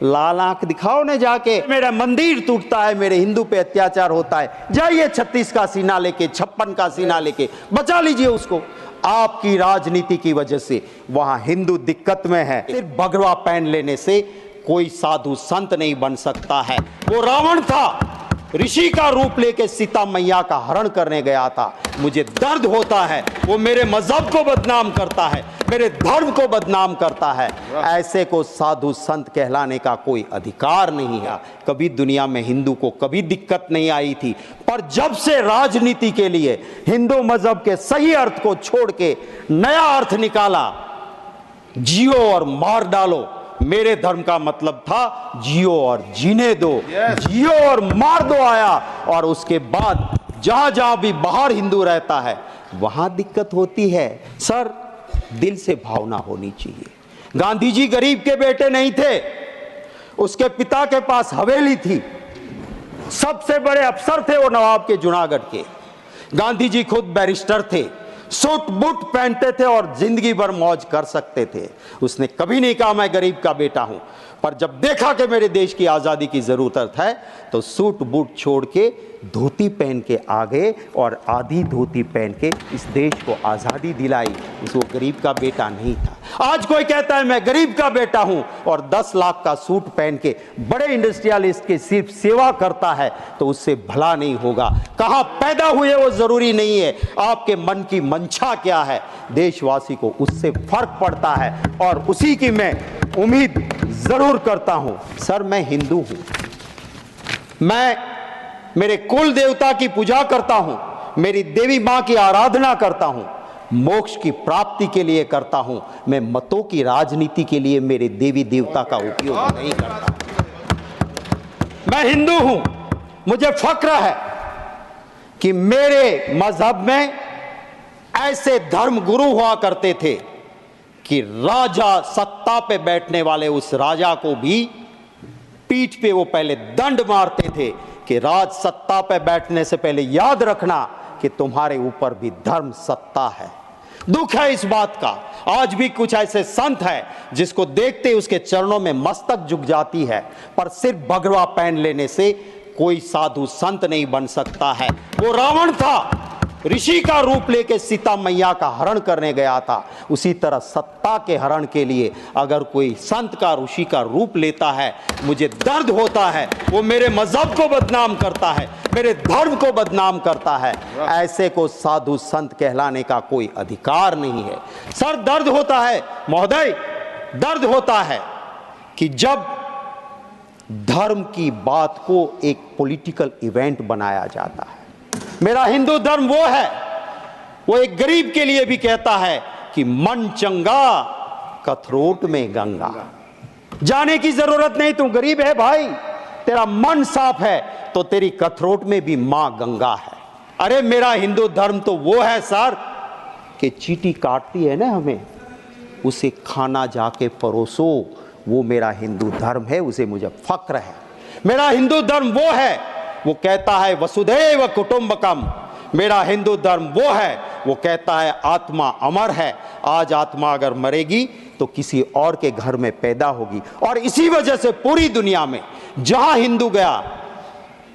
लाल आंख दिखाओ ने जाके। मेरा मंदिर टूटता है, मेरे हिंदू पे अत्याचार होता है, जाइए 36 का सीना लेके, 56 का सीना लेके बचा लीजिए उसको। आपकी राजनीति की वजह से वहां हिंदू दिक्कत में है। सिर्फ भगवा पहन लेने से कोई साधु संत नहीं बन सकता है। वो रावण था, ऋषि का रूप लेके सीता मैया का हरण करने गया था। मुझे दर्द होता है, वो मेरे मजहब को बदनाम करता है, मेरे धर्म को बदनाम करता है। ऐसे को साधु संत कहलाने का कोई अधिकार नहीं है। कभी दुनिया में हिंदू को कभी दिक्कत नहीं आई थी, पर जब से राजनीति के लिए हिंदू मजहब के सही अर्थ को छोड़ के नया अर्थ निकाला, जियो और मार डालो, मेरे धर्म का मतलब था जियो और जीने दो, जियो और मार दो आया। और उसके बाद जहां जहां भी बाहर हिंदू रहता है वहां दिक्कत होती है। सर, दिल से भावना होनी चाहिए। गांधी जी गरीब के बेटे नहीं थे, उसके पिता के पास हवेली थी, सबसे बड़े अफसर थे वो नवाब के जूनागढ़ के। गांधी जी खुद बैरिस्टर थे, सूट बूट पहनते थे और जिंदगी भर मौज कर सकते थे। उसने कभी नहीं कहा मैं गरीब का बेटा हूं, पर जब देखा कि मेरे देश की आजादी की जरूरत है तो सूट बूट छोड़ के धोती पहन के आ गए और आधी धोती पहन के इस देश को आजादी दिलाई। वो गरीब का बेटा नहीं था। आज कोई कहता है मैं गरीब का बेटा हूं और 10 लाख का सूट पहन के बड़े इंडस्ट्रियलिस्ट की सिर्फ सेवा करता है तो उससे भला नहीं होगा। कहां पैदा हुए वो जरूरी नहीं है, आपके मन की मंशा क्या है, देशवासी को उससे फर्क पड़ता है और उसी की मैं उम्मीद जरूर करता हूं। सर, मैं हिंदू हूं, मैं मेरे कुल देवता की पूजा करता हूं, मेरी देवी मां की आराधना करता हूं, मोक्ष की प्राप्ति के लिए करता हूं। मैं मतों की राजनीति के लिए मेरे देवी देवता का उपयोग नहीं करता। मैं हिंदू हूं, मुझे फक्र है कि मेरे मजहब में ऐसे धर्म गुरु हुआ करते थे कि राजा सत्ता पे बैठने वाले उस राजा को भी पीठ पे वो पहले दंड मारते थे कि राज सत्ता पे बैठने से पहले याद रखना कि तुम्हारे ऊपर भी धर्म सत्ता है। दुख है इस बात का, आज भी कुछ ऐसे संत हैं जिसको देखते उसके चरणों में मस्तक झुक जाती है, पर सिर्फ भगवा पहन लेने से कोई साधु संत नहीं बन सकता है। वो रावण था, ऋषि का रूप लेके सीता मैया का हरण करने गया था। उसी तरह सत्ता के हरण के लिए अगर कोई संत का, ऋषि का रूप लेता है, मुझे दर्द होता है, वो मेरे मजहब को बदनाम करता है, मेरे धर्म को बदनाम करता है। ऐसे को साधु संत कहलाने का कोई अधिकार नहीं है। सर, दर्द होता है महोदय, दर्द होता है कि जब धर्म की बात को एक पॉलिटिकल इवेंट बनाया जाता है। मेरा हिंदू धर्म वो है, वो एक गरीब के लिए भी कहता है कि मन चंगा कथरोट में गंगा। जाने की जरूरत नहीं, तू गरीब है भाई, तेरा मन साफ है तो तेरी कथरोट में भी मां गंगा है। अरे मेरा हिंदू धर्म तो वो है सर कि चींटी काटती है ना हमें, उसे खाना जाके परोसो, वो मेरा हिंदू धर्म है, उसे मुझे फक्र है। मेरा हिंदू धर्म वो है, वो कहता है वसुधैव कुटुंबकम। मेरा हिंदू धर्म वो है, वो कहता है आत्मा अमर है, आज आत्मा अगर मरेगी तो किसी और के घर में पैदा होगी। और इसी वजह से पूरी दुनिया में जहां हिंदू गया,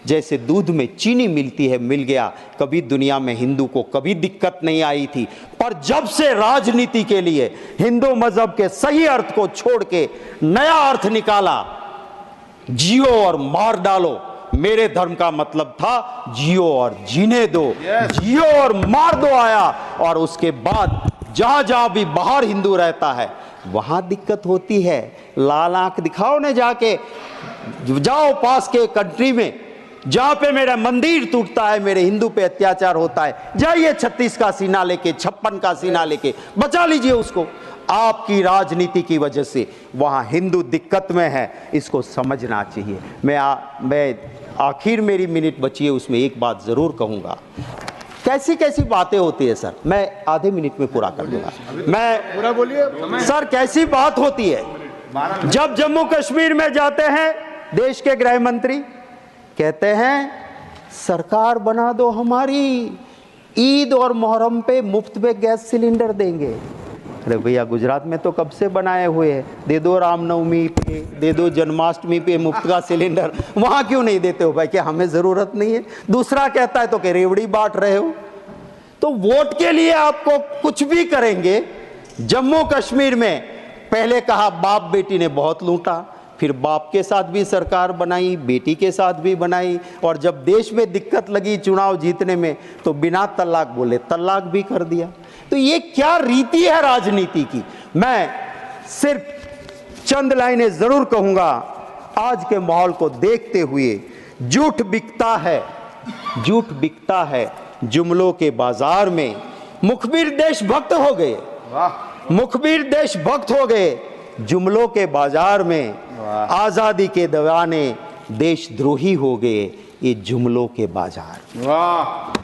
जैसे दूध में चीनी मिलती है, मिल गया। कभी दुनिया में हिंदू को कभी दिक्कत नहीं आई थी, पर जब से राजनीति के लिए हिंदू मजहब के सही अर्थ को छोड़ के नया अर्थ निकाला, जियो और मार डालो, मेरे धर्म का मतलब था जियो और जीने दो, जियो और मार दो आया। और उसके बाद जहां जहां भी बाहर हिंदू रहता है वहां दिक्कत होती है। लाल आंख दिखाओ ने जाके, जाओ पास के कंट्री में जहां पे मेरा मंदिर टूटता है, मेरे हिंदू पे अत्याचार होता है, जाइए 36 का सीना लेके, 56 का सीना लेके बचा लीजिए उसको। आपकी राजनीति की वजह से वहां हिंदू दिक्कत में है, इसको समझना चाहिए। मैं आखिर मेरी मिनट बची है, उसमें एक बात जरूर कहूंगा। कैसी कैसी बातें होती है सर, मैं आधे मिनट में पूरा कर दूंगा। मैं पूरा बोलिए सर। कैसी बात होती है जब जम्मू कश्मीर में जाते हैं, देश के गृह मंत्री कहते हैं सरकार बना दो हमारी, ईद और मुहर्रम पे मुफ्त में गैस सिलेंडर देंगे। अरे भैया गुजरात में तो कब से बनाए हुए हैं, दे दो रामनवमी पे, दे दो जन्माष्टमी पे मुफ्त का सिलेंडर, वहाँ क्यों नहीं देते हो भाई? क्या हमें ज़रूरत नहीं है? दूसरा कहता है तो कि रेवड़ी बांट रहे हो। तो वोट के लिए आपको कुछ भी करेंगे। जम्मू कश्मीर में पहले कहा बाप बेटी ने बहुत लूटा, फिर बाप के साथ भी सरकार बनाई, बेटी के साथ भी बनाई, और जब देश में दिक्कत लगी चुनाव जीतने में तो बिना तलाक बोले तलाक भी कर दिया। तो ये क्या रीति है राजनीति की? मैं सिर्फ चंद लाइनें जरूर कहूंगा। आज के माहौल को देखते हुए झूठ बिकता है, झूठ बिकता है जुमलों के बाजार में। मुखबिर देशभक्त हो गए, मुखबिर देशभक्त हो गए जुमलों के बाजार में। आजादी के दीवाने देशद्रोही हो गए ये जुमलों के बाजार। वाह।